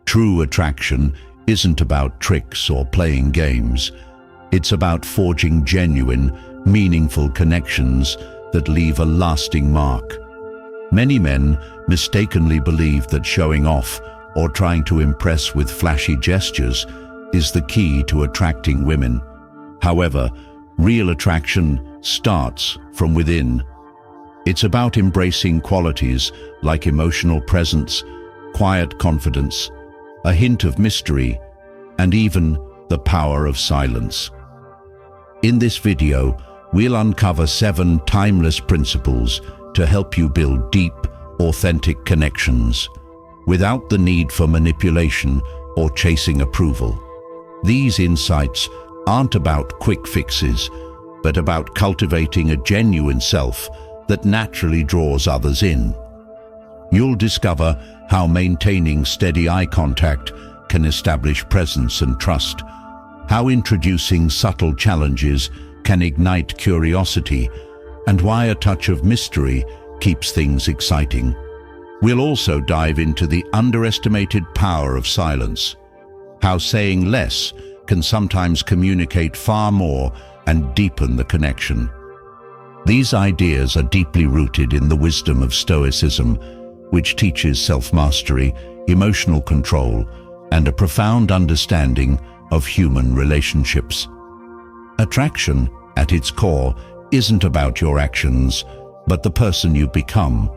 True attraction isn't about tricks or playing games. It's about forging genuine, meaningful connections that leave a lasting mark. Many men mistakenly believe that showing off or trying to impress with flashy gestures is the key to attracting women. However, real attraction starts from within. It's about embracing qualities like emotional presence, quiet confidence, a hint of mystery, and even the power of silence. In this video, we'll uncover 7 timeless principles to help you build deep, authentic connections without the need for manipulation or chasing approval. These insights aren't about quick fixes, but about cultivating a genuine self that naturally draws others in. You'll discover how maintaining steady eye contact can establish presence and trust, how introducing subtle challenges can ignite curiosity, and why a touch of mystery keeps things exciting. We'll also dive into the underestimated power of silence, how saying less can sometimes communicate far more and deepen the connection. These ideas are deeply rooted in the wisdom of Stoicism, which teaches self-mastery, emotional control, and a profound understanding of human relationships. Attraction, at its core, isn't about your actions, but the person you become.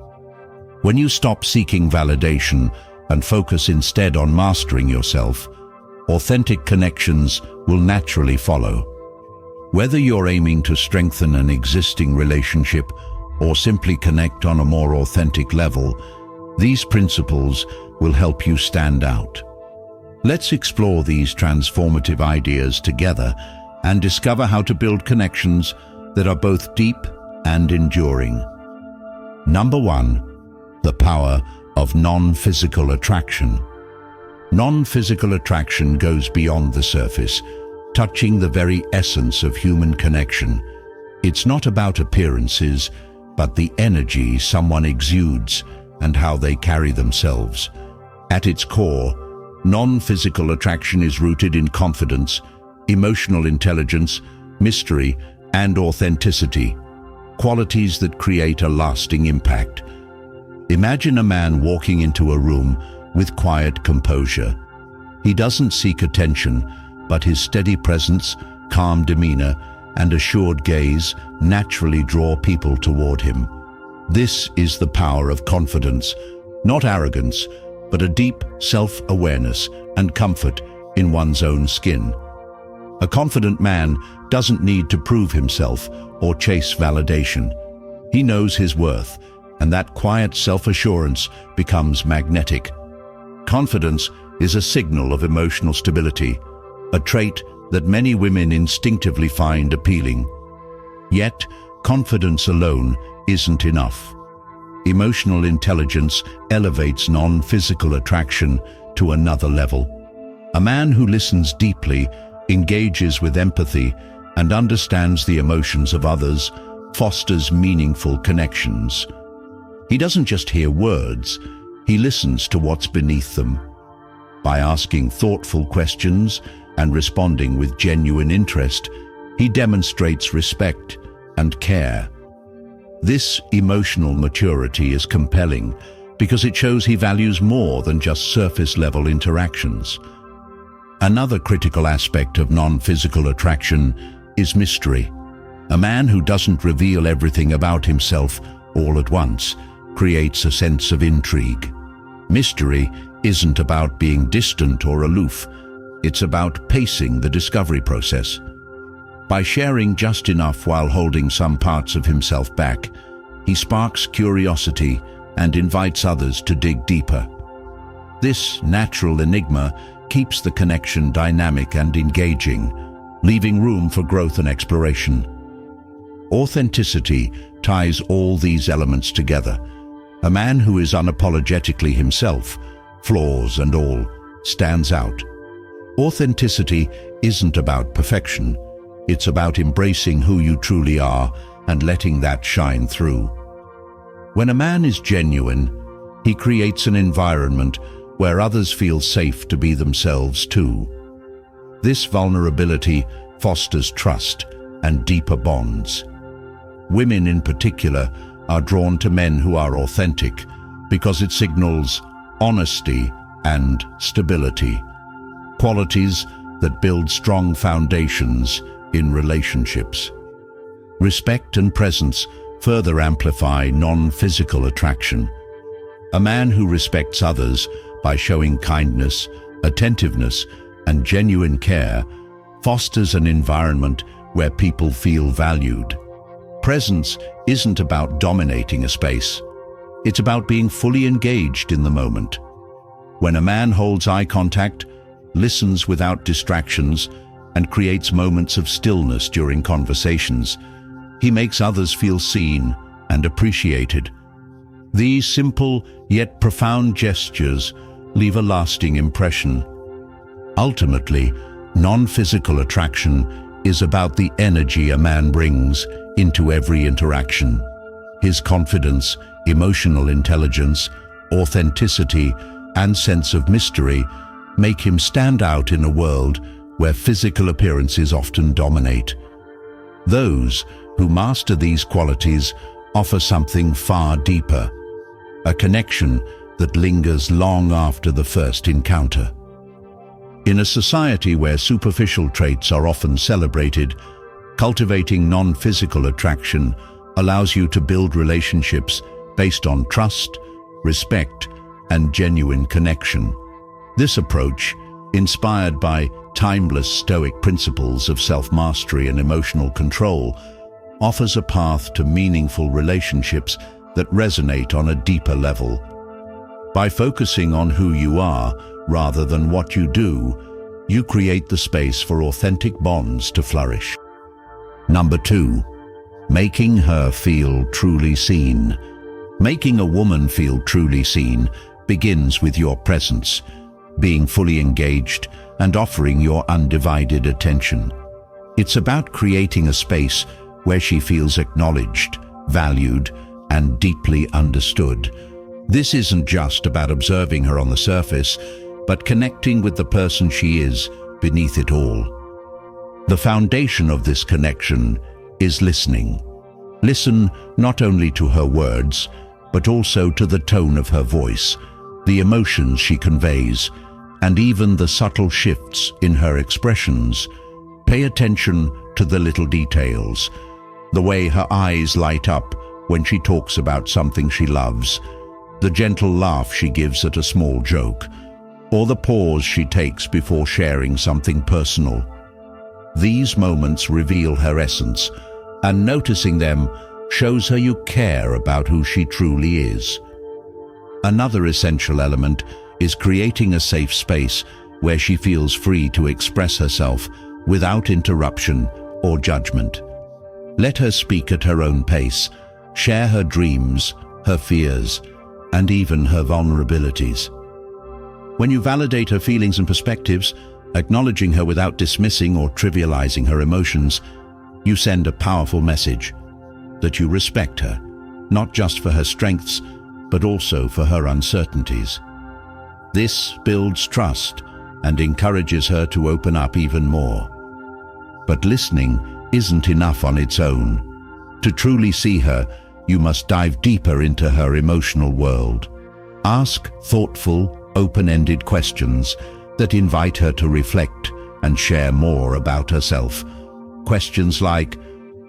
When you stop seeking validation and focus instead on mastering yourself, authentic connections will naturally follow. Whether you're aiming to strengthen an existing relationship or simply connect on a more authentic level, these principles will help you stand out. Let's explore these transformative ideas together and discover how to build connections that are both deep and enduring. Number 1, the power of non-physical attraction. Non-physical attraction goes beyond the surface, touching the very essence of human connection. It's not about appearances, but the energy someone exudes and how they carry themselves. At its core, non-physical attraction is rooted in confidence, emotional intelligence, mystery, and authenticity, qualities that create a lasting impact. Imagine a man walking into a room with quiet composure. He doesn't seek attention, but his steady presence, calm demeanor, and assured gaze naturally draw people toward him. This is the power of confidence, not arrogance, but a deep self-awareness and comfort in one's own skin. A confident man doesn't need to prove himself or chase validation. He knows his worth, and that quiet self-assurance becomes magnetic. Confidence is a signal of emotional stability, a trait that many women instinctively find appealing. Yet, confidence alone isn't enough. Emotional intelligence elevates non-physical attraction to another level. A man who listens deeply, engages with empathy, and understands the emotions of others fosters meaningful connections. He doesn't just hear words, he listens to what's beneath them. By asking thoughtful questions and responding with genuine interest, he demonstrates respect and care. This emotional maturity is compelling because it shows he values more than just surface-level interactions. Another critical aspect of non-physical attraction is mystery. A man who doesn't reveal everything about himself all at once creates a sense of intrigue. Mystery isn't about being distant or aloof. It's about pacing the discovery process. By sharing just enough while holding some parts of himself back, he sparks curiosity and invites others to dig deeper. This natural enigma keeps the connection dynamic and engaging, leaving room for growth and exploration. Authenticity ties all these elements together. A man who is unapologetically himself, flaws and all, stands out. Authenticity isn't about perfection. It's about embracing who you truly are and letting that shine through. When a man is genuine, he creates an environment where others feel safe to be themselves too. This vulnerability fosters trust and deeper bonds. Women in particular are drawn to men who are authentic because it signals honesty and stability, qualities that build strong foundations in relationships. Respect and presence further amplify non-physical attraction. A man who respects others by showing kindness, attentiveness, and genuine care fosters an environment where people feel valued. Presence isn't about dominating a space. It's about being fully engaged in the moment. When a man holds eye contact, listens without distractions, and creates moments of stillness during conversations, he makes others feel seen and appreciated. These simple yet profound gestures leave a lasting impression. Ultimately, non-physical attraction is about the energy a man brings into every interaction. His confidence, emotional intelligence, authenticity, and sense of mystery make him stand out in a world where physical appearances often dominate. Those who master these qualities offer something far deeper, a connection that lingers long after the first encounter. In a society where superficial traits are often celebrated, cultivating non-physical attraction allows you to build relationships based on trust, respect, and genuine connection. This approach, inspired by timeless Stoic principles of self-mastery and emotional control, offers a path to meaningful relationships that resonate on a deeper level. By focusing on who you are rather than what you do, you create the space for authentic bonds to flourish. Number 2, making her feel truly seen. Making a woman feel truly seen begins with your presence, being fully engaged and offering your undivided attention. It's about creating a space where she feels acknowledged, valued, and deeply understood. This isn't just about observing her on the surface, but connecting with the person she is beneath it all. The foundation of this connection is listening. Listen not only to her words, but also to the tone of her voice, the emotions she conveys, and even the subtle shifts in her expressions. Pay attention to the little details, the way her eyes light up when she talks about something she loves, the gentle laugh she gives at a small joke, or the pause she takes before sharing something personal. These moments reveal her essence, and noticing them shows her you care about who she truly is. Another essential element is creating a safe space where she feels free to express herself without interruption or judgment. Let her speak at her own pace, share her dreams, her fears, and even her vulnerabilities. When you validate her feelings and perspectives, acknowledging her without dismissing or trivializing her emotions, you send a powerful message that you respect her, not just for her strengths, but also for her uncertainties. This builds trust and encourages her to open up even more. But listening isn't enough on its own. To truly see her, you must dive deeper into her emotional world. Ask thoughtful, open-ended questions that invite her to reflect and share more about herself. Questions like,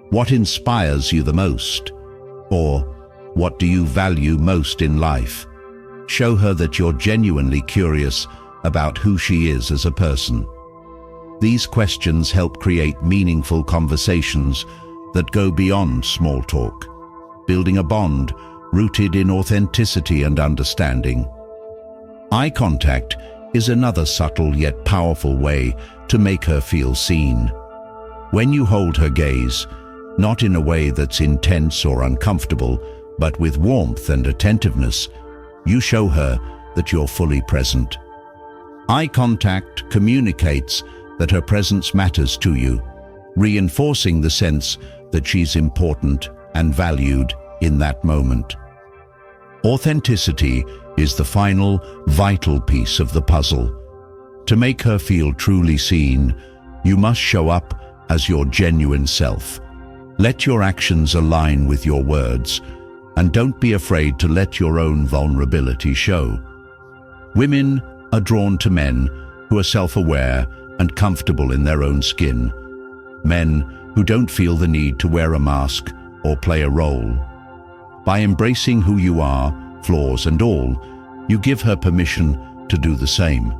what inspires you the most? Or, what do you value most in life? Show her that you're genuinely curious about who she is as a person. These questions help create meaningful conversations that go beyond small talk, building a bond rooted in authenticity and understanding. Eye contact is another subtle yet powerful way to make her feel seen. When you hold her gaze, not in a way that's intense or uncomfortable, but with warmth and attentiveness, you show her that you're fully present. Eye contact communicates that her presence matters to you, reinforcing the sense that she's important and valued in that moment. Authenticity is the final, vital piece of the puzzle. To make her feel truly seen, you must show up as your genuine self. Let your actions align with your words, and don't be afraid to let your own vulnerability show. Women are drawn to men who are self-aware and comfortable in their own skin. Men who don't feel the need to wear a mask or play a role. By embracing who you are, flaws and all, you give her permission to do the same.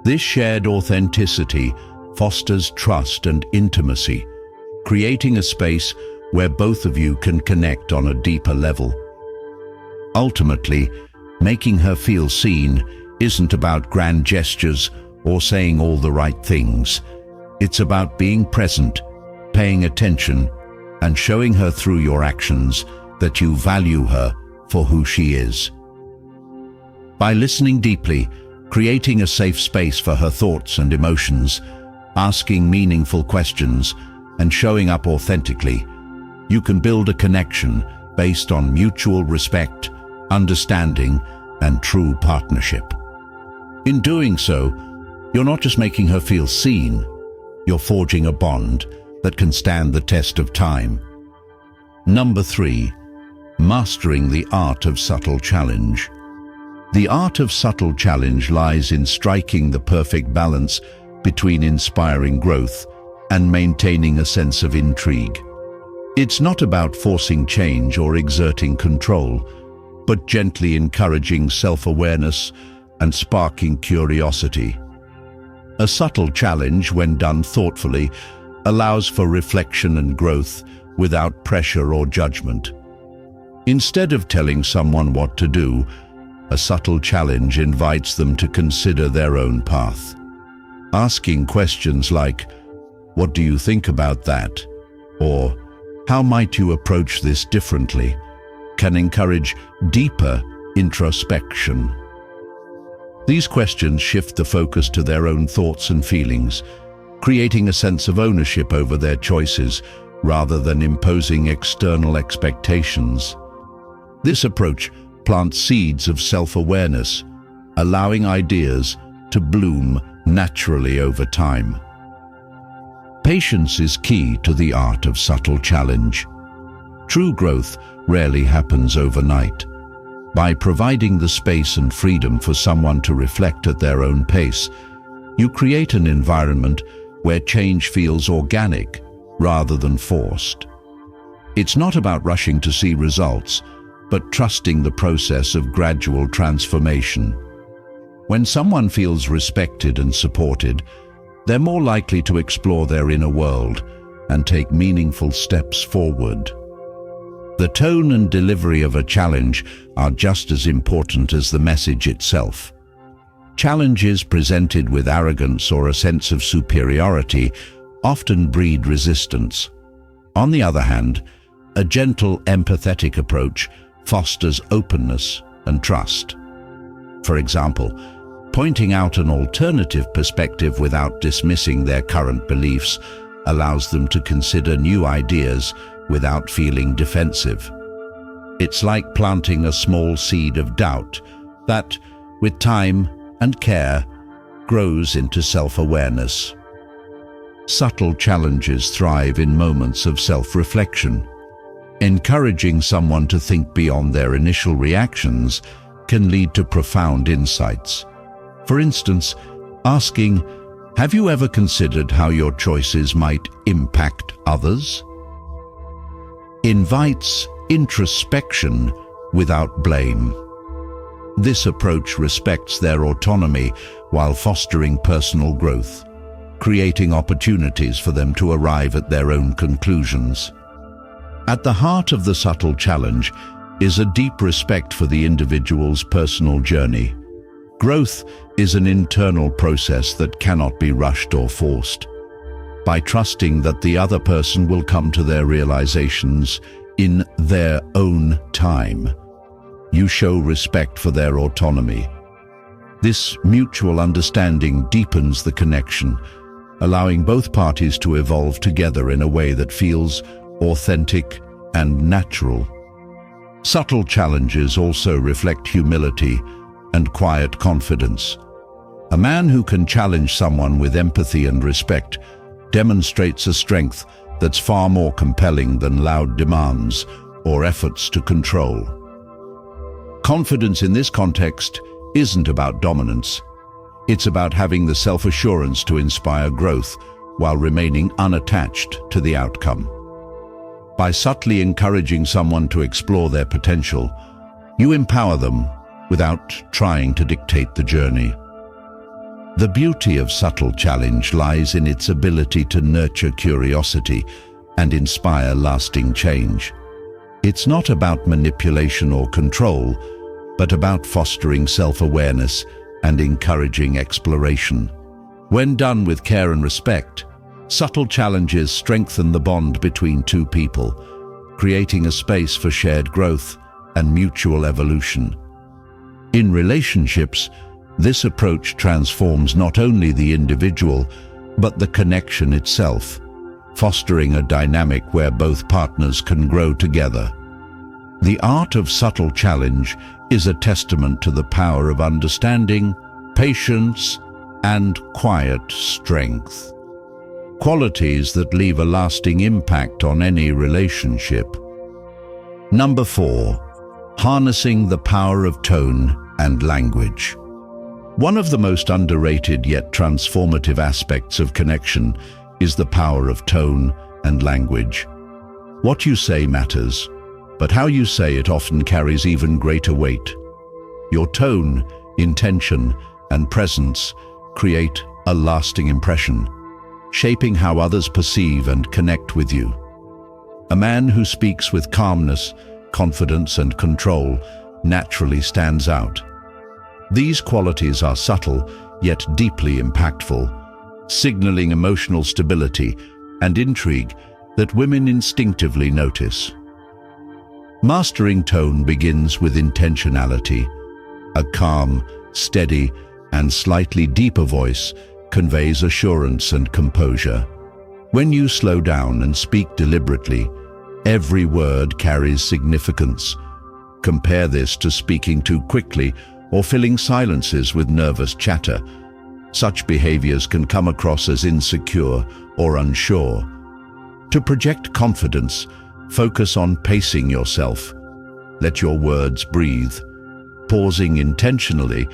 This shared authenticity fosters trust and intimacy, creating a space where both of you can connect on a deeper level. Ultimately, making her feel seen isn't about grand gestures or saying all the right things. It's about being present, paying attention, and showing her through your actions that you value her for who she is. By listening deeply, creating a safe space for her thoughts and emotions, asking meaningful questions, and showing up authentically, you can build a connection based on mutual respect, understanding, and true partnership. In doing so, you're not just making her feel seen, you're forging a bond that can stand the test of time. Number 3, mastering the art of subtle challenge. The art of subtle challenge lies in striking the perfect balance between inspiring growth and maintaining a sense of intrigue. It's not about forcing change or exerting control, but gently encouraging self-awareness and sparking curiosity. A subtle challenge, when done thoughtfully, allows for reflection and growth without pressure or judgment. Instead of telling someone what to do, a subtle challenge invites them to consider their own path. Asking questions like, "What do you think about that?" or "How might you approach this differently?" can encourage deeper introspection. These questions shift the focus to their own thoughts and feelings, creating a sense of ownership over their choices rather than imposing external expectations. This approach plants seeds of self-awareness, allowing ideas to bloom naturally over time. Patience is key to the art of subtle challenge. True growth rarely happens overnight. By providing the space and freedom for someone to reflect at their own pace, you create an environment where change feels organic rather than forced. It's not about rushing to see results, but trusting the process of gradual transformation. When someone feels respected and supported, they're more likely to explore their inner world and take meaningful steps forward. The tone and delivery of a challenge are just as important as the message itself. Challenges presented with arrogance or a sense of superiority often breed resistance. On the other hand, a gentle, empathetic approach fosters openness and trust. For example, pointing out an alternative perspective without dismissing their current beliefs allows them to consider new ideas without feeling defensive. It's like planting a small seed of doubt that, with time and care, grows into self-awareness. Subtle challenges thrive in moments of self-reflection. Encouraging someone to think beyond their initial reactions can lead to profound insights. For instance, asking, "Have you ever considered how your choices might impact others?" invites introspection without blame. This approach respects their autonomy while fostering personal growth, creating opportunities for them to arrive at their own conclusions. At the heart of the subtle challenge is a deep respect for the individual's personal journey. Growth is an internal process that cannot be rushed or forced. By trusting that the other person will come to their realizations in their own time, you show respect for their autonomy. This mutual understanding deepens the connection, allowing both parties to evolve together in a way that feels authentic and natural. Subtle challenges also reflect humility and quiet confidence. A man who can challenge someone with empathy and respect demonstrates a strength that's far more compelling than loud demands or efforts to control. Confidence in this context isn't about dominance. It's about having the self-assurance to inspire growth while remaining unattached to the outcome. By subtly encouraging someone to explore their potential, you empower them without trying to dictate the journey. The beauty of subtle challenge lies in its ability to nurture curiosity and inspire lasting change. It's not about manipulation or control, but about fostering self-awareness and encouraging exploration. When done with care and respect, subtle challenges strengthen the bond between two people, creating a space for shared growth and mutual evolution. In relationships, this approach transforms not only the individual, but the connection itself, fostering a dynamic where both partners can grow together. The art of subtle challenge is a testament to the power of understanding, patience, and quiet strength. Qualities that leave a lasting impact on any relationship. Number 4, harnessing the power of tone and language. One of the most underrated yet transformative aspects of connection is the power of tone and language. What you say matters, but how you say it often carries even greater weight. Your tone, intention, and presence create a lasting impression, shaping how others perceive and connect with you. A man who speaks with calmness, confidence, and control naturally stands out. These qualities are subtle, yet deeply impactful, signaling emotional stability and intrigue that women instinctively notice. Mastering tone begins with intentionality. A calm, steady, and slightly deeper voice conveys assurance and composure. When you slow down and speak deliberately, every word carries significance. Compare this to speaking too quickly or filling silences with nervous chatter. Such behaviors can come across as insecure or unsure. To project confidence, focus on pacing yourself. Let your words breathe. Pausing intentionally,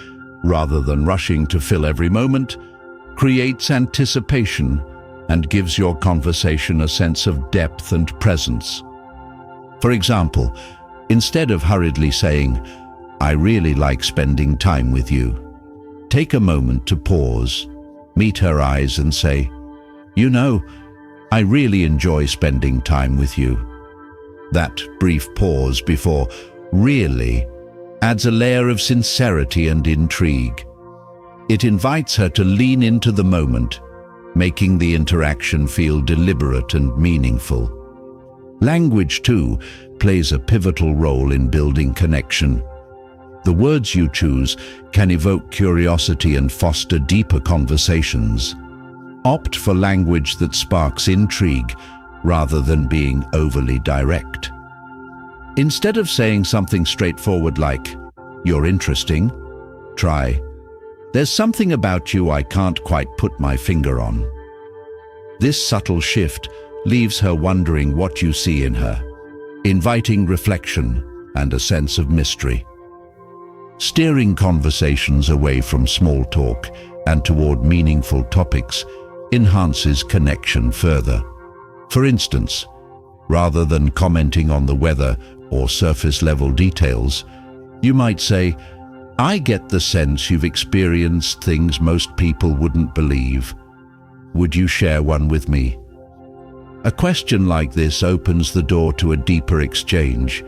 rather than rushing to fill every moment, creates anticipation and gives your conversation a sense of depth and presence. For example, instead of hurriedly saying, "I really like spending time with you," take a moment to pause, meet her eyes and say, "You know, I really enjoy spending time with you." That brief pause before "really" adds a layer of sincerity and intrigue. It invites her to lean into the moment, making the interaction feel deliberate and meaningful. Language, too, plays a pivotal role in building connection. The words you choose can evoke curiosity and foster deeper conversations. Opt for language that sparks intrigue rather than being overly direct. Instead of saying something straightforward like, "You're interesting," try, "There's something about you I can't quite put my finger on." This subtle shift leaves her wondering what you see in her, inviting reflection and a sense of mystery. Steering conversations away from small talk and toward meaningful topics enhances connection further. For instance, rather than commenting on the weather or surface-level details, you might say, "I get the sense you've experienced things most people wouldn't believe. Would you share one with me?" A question like this opens the door to a deeper exchange,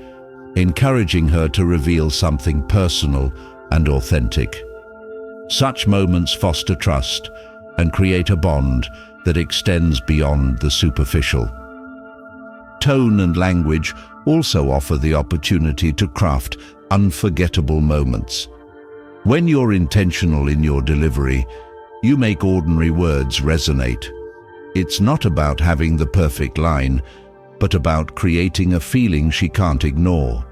encouraging her to reveal something personal and authentic. Such moments foster trust and create a bond that extends beyond the superficial. Tone and language also offer the opportunity to craft unforgettable moments. When you're intentional in your delivery, you make ordinary words resonate. It's not about having the perfect line, but about creating a feeling she can't ignore.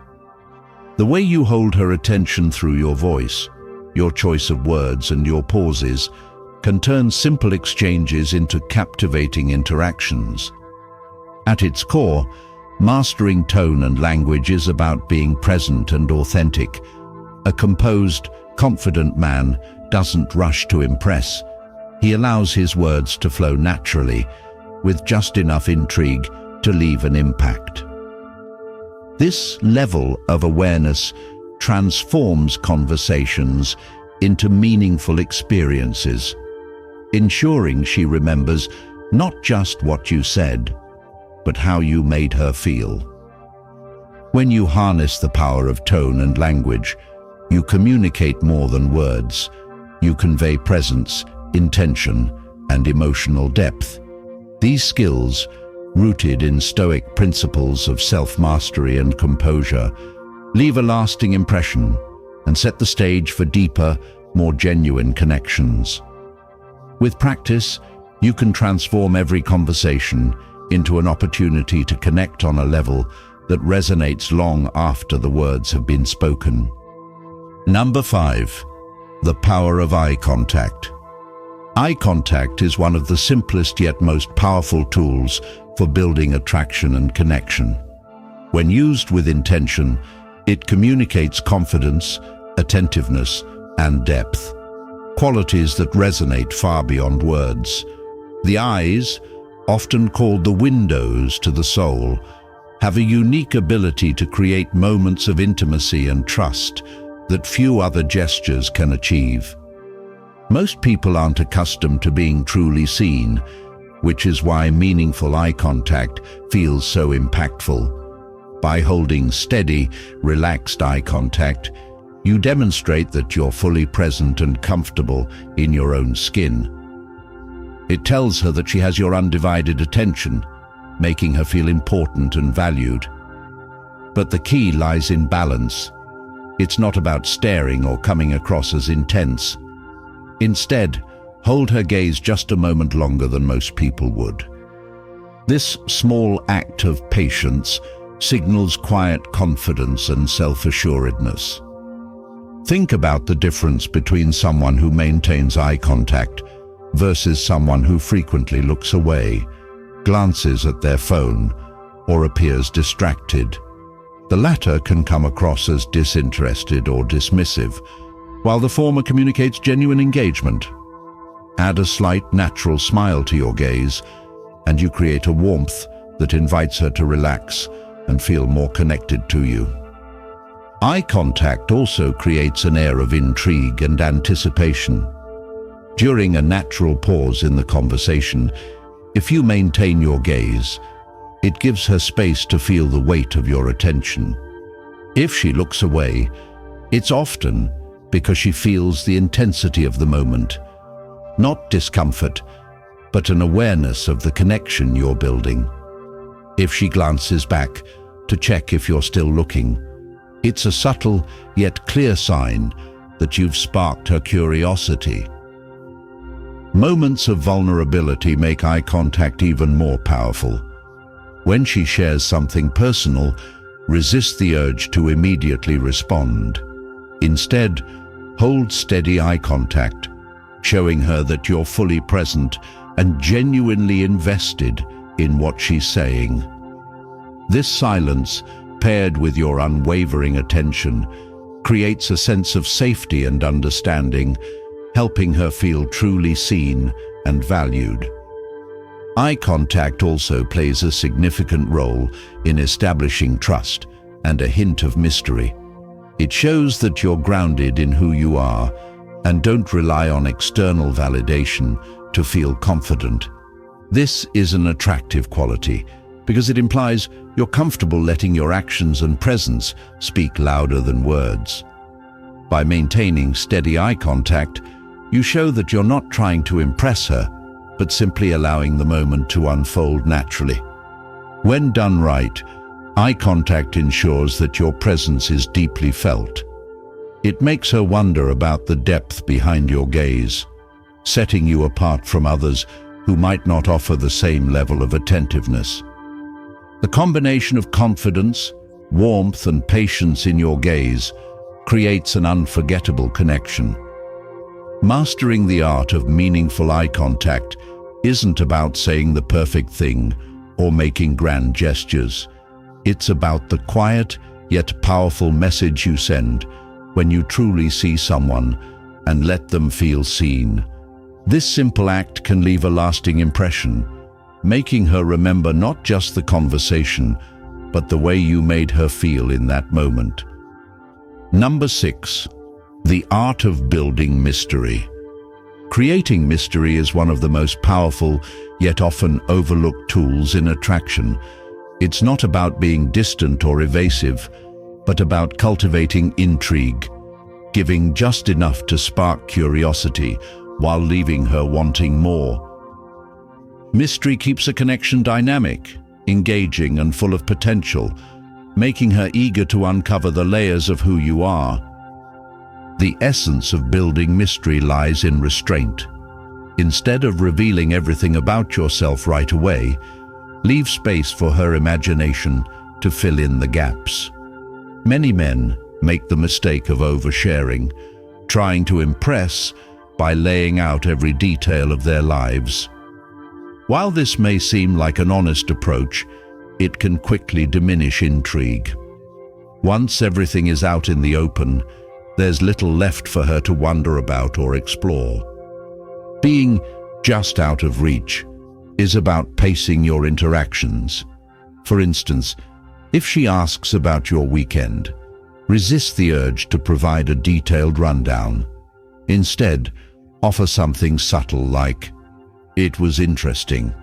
The way you hold her attention through your voice, your choice of words and your pauses can turn simple exchanges into captivating interactions. At its core, mastering tone and language is about being present and authentic. A composed, confident man doesn't rush to impress. He allows his words to flow naturally, with just enough intrigue to leave an impact. This level of awareness transforms conversations into meaningful experiences, ensuring she remembers not just what you said, but how you made her feel. When you harness the power of tone and language, you communicate more than words. You convey presence, intention, and emotional depth. These skills, rooted in Stoic principles of self-mastery and composure, leave a lasting impression and set the stage for deeper, more genuine connections. With practice, you can transform every conversation into an opportunity to connect on a level that resonates long after the words have been spoken. Number 5. The power of eye contact. Eye contact is one of the simplest yet most powerful tools for building attraction and connection. When used with intention, it communicates confidence, attentiveness, and depth, qualities that resonate far beyond words. The eyes, often called the windows to the soul, have a unique ability to create moments of intimacy and trust that few other gestures can achieve. Most people aren't accustomed to being truly seen, which is why meaningful eye contact feels so impactful. By holding steady, relaxed eye contact, you demonstrate that you're fully present and comfortable in your own skin. It tells her that she has your undivided attention, making her feel important and valued. But the key lies in balance. It's not about staring or coming across as intense. Instead, hold her gaze just a moment longer than most people would. This small act of patience signals quiet confidence and self-assuredness. Think about the difference between someone who maintains eye contact versus someone who frequently looks away, glances at their phone, or appears distracted. The latter can come across as disinterested or dismissive, while the former communicates genuine engagement. Add a slight natural smile to your gaze, and you create a warmth that invites her to relax and feel more connected to you. Eye contact also creates an air of intrigue and anticipation. During a natural pause in the conversation, if you maintain your gaze, it gives her space to feel the weight of your attention. If she looks away, it's often because she feels the intensity of the moment, not discomfort, but an awareness of the connection you're building. If she glances back to check if you're still looking, it's a subtle yet clear sign that you've sparked her curiosity. Moments of vulnerability make eye contact even more powerful. When she shares something personal, resist the urge to immediately respond. Instead, hold steady eye contact, showing her that you're fully present and genuinely invested in what she's saying. This silence, paired with your unwavering attention, creates a sense of safety and understanding, helping her feel truly seen and valued. Eye contact also plays a significant role in establishing trust and a hint of mystery. It shows that you're grounded in who you are and don't rely on external validation to feel confident. This is an attractive quality because it implies you're comfortable letting your actions and presence speak louder than words. By maintaining steady eye contact, you show that you're not trying to impress her, but simply allowing the moment to unfold naturally. When done right, eye contact ensures that your presence is deeply felt. It makes her wonder about the depth behind your gaze, setting you apart from others who might not offer the same level of attentiveness. The combination of confidence, warmth and patience in your gaze creates an unforgettable connection. Mastering the art of meaningful eye contact isn't about saying the perfect thing or making grand gestures. It's about the quiet yet powerful message you send when you truly see someone and let them feel seen. This simple act can leave a lasting impression, making her remember not just the conversation, but the way you made her feel in that moment. Number 6. The art of building mystery. Creating mystery is one of the most powerful, yet often overlooked tools in attraction. It's not about being distant or evasive, but about cultivating intrigue, giving just enough to spark curiosity while leaving her wanting more. Mystery keeps a connection dynamic, engaging and full of potential, making her eager to uncover the layers of who you are. The essence of building mystery lies in restraint. Instead of revealing everything about yourself right away, leave space for her imagination to fill in the gaps. Many men make the mistake of oversharing, trying to impress by laying out every detail of their lives. While this may seem like an honest approach, it can quickly diminish intrigue. Once everything is out in the open, there's little left for her to wonder about or explore. Being just out of reach is about pacing your interactions. For instance, if she asks about your weekend, resist the urge to provide a detailed rundown. Instead, offer something subtle like, "It was interesting.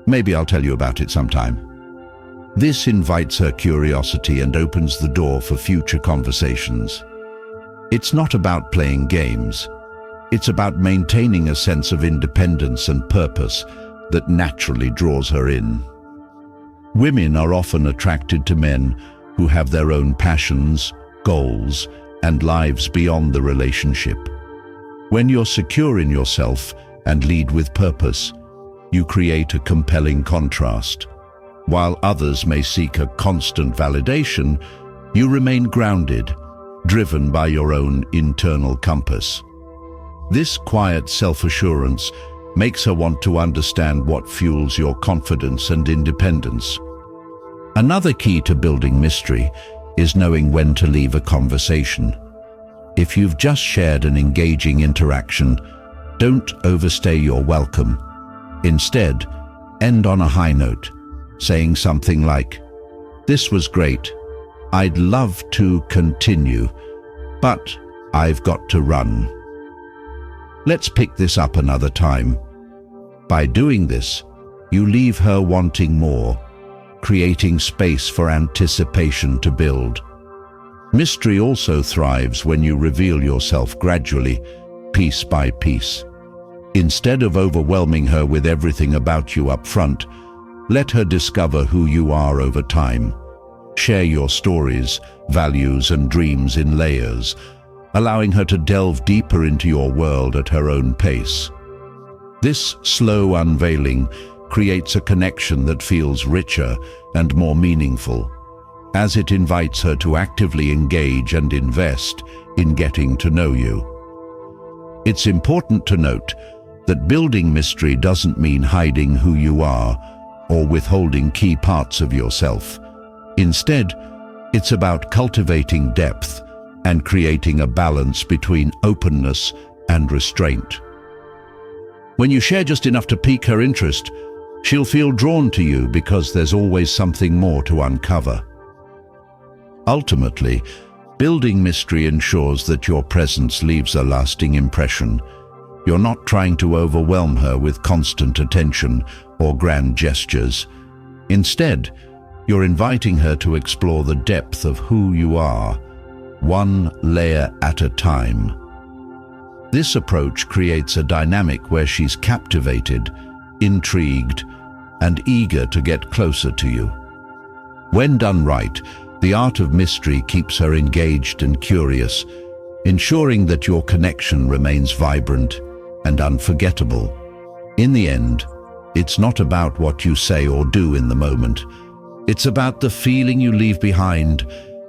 Maybe I'll tell you about it sometime." This invites her curiosity and opens the door for future conversations. It's not about playing games. It's about maintaining a sense of independence and purpose that naturally draws her in. Women are often attracted to men who have their own passions, goals, and lives beyond the relationship. When you're secure in yourself and lead with purpose, you create a compelling contrast. While others may seek a constant validation, you remain grounded, driven by your own internal compass. This quiet self-assurance makes her want to understand what fuels your confidence and independence. Another key to building mystery is knowing when to leave a conversation. If you've just shared an engaging interaction, don't overstay your welcome. Instead, end on a high note, saying something like, "This was great. I'd love to continue, but I've got to run. Let's pick this up another time." By doing this, you leave her wanting more, creating space for anticipation to build. Mystery also thrives when you reveal yourself gradually, piece by piece. Instead of overwhelming her with everything about you up front, let her discover who you are over time. Share your stories, values, and dreams in layers, allowing her to delve deeper into your world at her own pace. This slow unveiling creates a connection that feels richer and more meaningful, as it invites her to actively engage and invest in getting to know you. It's important to note that building mystery doesn't mean hiding who you are or withholding key parts of yourself. Instead, it's about cultivating depth and creating a balance between openness and restraint. When you share just enough to pique her interest, she'll feel drawn to you because there's always something more to uncover. Ultimately, building mystery ensures that your presence leaves a lasting impression. You're not trying to overwhelm her with constant attention or grand gestures. Instead, you're inviting her to explore the depth of who you are, one layer at a time. This approach creates a dynamic where she's captivated, intrigued, and eager to get closer to you. When done right, the art of mystery keeps her engaged and curious, ensuring that your connection remains vibrant and unforgettable. In the end, it's not about what you say or do in the moment. It's about the feeling you leave behind,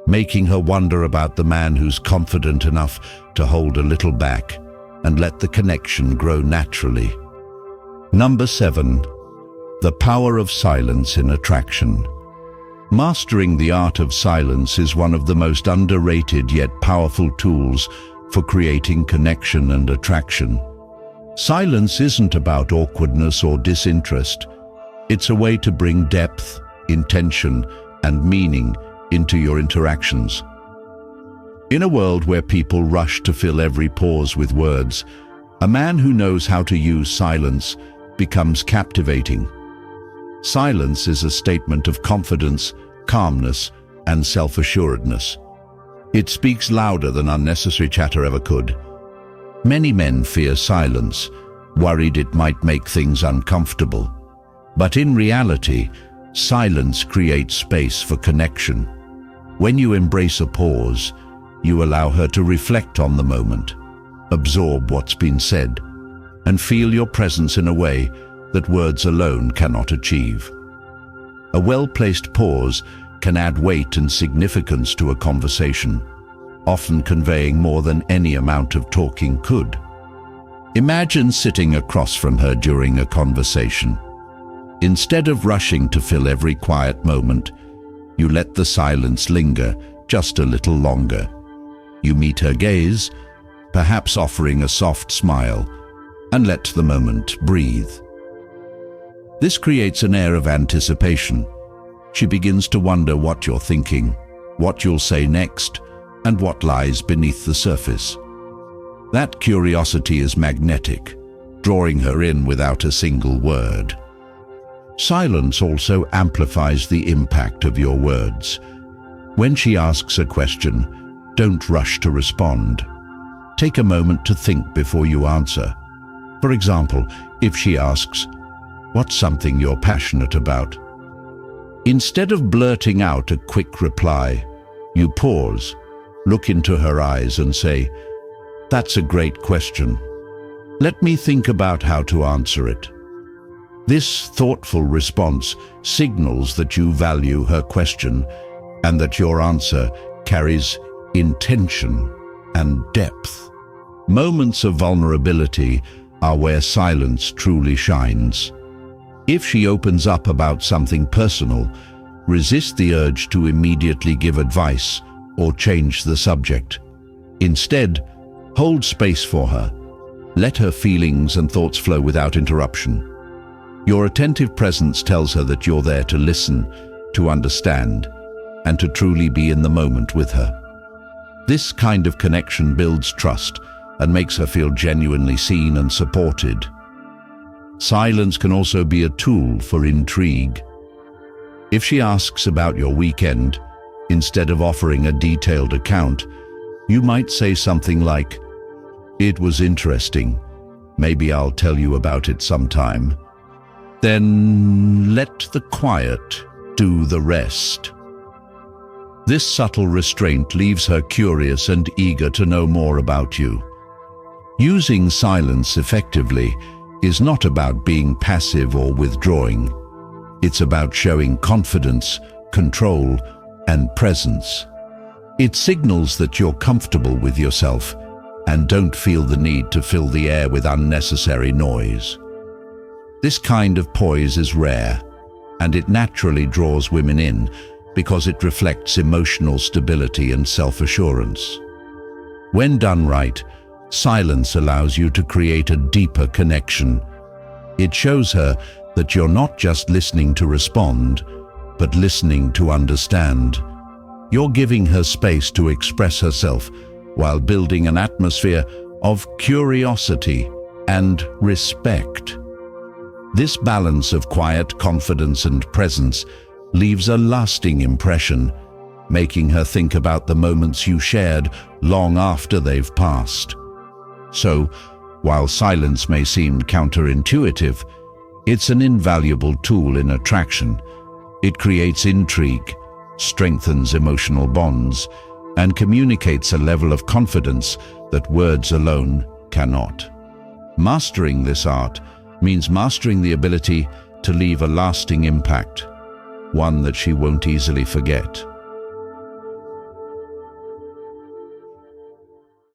making her wonder about the man who's confident enough to hold a little back and let the connection grow naturally. Number 7. The power of silence in attraction. Mastering the art of silence is one of the most underrated yet powerful tools for creating connection and attraction. Silence isn't about awkwardness or disinterest. It's a way to bring depth, intention, and meaning into your interactions. In a world where people rush to fill every pause with words, a man who knows how to use silence becomes captivating. Silence is a statement of confidence, calmness, and self-assuredness. It speaks louder than unnecessary chatter ever could. Many men fear silence, worried it might make things uncomfortable. But in reality, silence creates space for connection. When you embrace a pause, you allow her to reflect on the moment, absorb what's been said, and feel your presence in a way that words alone cannot achieve. A well-placed pause can add weight and significance to a conversation, often conveying more than any amount of talking could. Imagine sitting across from her during a conversation. Instead of rushing to fill every quiet moment, you let the silence linger just a little longer. You meet her gaze, perhaps offering a soft smile, and let the moment breathe. This creates an air of anticipation. She begins to wonder what you're thinking, what you'll say next, and what lies beneath the surface. That curiosity is magnetic, drawing her in without a single word. Silence also amplifies the impact of your words. When she asks a question, don't rush to respond. Take a moment to think before you answer. For example, if she asks, "What's something you're passionate about?" Instead of blurting out a quick reply, you pause, look into her eyes and say, "That's a great question. Let me think about how to answer it." This thoughtful response signals that you value her question and that your answer carries intention and depth. Moments of vulnerability are where silence truly shines. If she opens up about something personal, resist the urge to immediately give advice or change the subject. Instead, hold space for her. Let her feelings and thoughts flow without interruption. Your attentive presence tells her that you're there to listen, to understand, and to truly be in the moment with her. This kind of connection builds trust and makes her feel genuinely seen and supported. Silence can also be a tool for intrigue. If she asks about your weekend, instead of offering a detailed account, you might say something like, "It was interesting. Maybe I'll tell you about it sometime." Then let the quiet do the rest. This subtle restraint leaves her curious and eager to know more about you. Using silence effectively is not about being passive or withdrawing. It's about showing confidence, control, and presence. It signals that you're comfortable with yourself and don't feel the need to fill the air with unnecessary noise. This kind of poise is rare, and it naturally draws women in because it reflects emotional stability and self-assurance. When done right, silence allows you to create a deeper connection. It shows her that you're not just listening to respond, but listening to understand. You're giving her space to express herself while building an atmosphere of curiosity and respect. This balance of quiet confidence and presence leaves a lasting impression, making her think about the moments you shared long after they've passed. So, while silence may seem counterintuitive, it's an invaluable tool in attraction. It creates intrigue, strengthens emotional bonds, and communicates a level of confidence that words alone cannot. Mastering this art means mastering the ability to leave a lasting impact. one that she won't easily forget.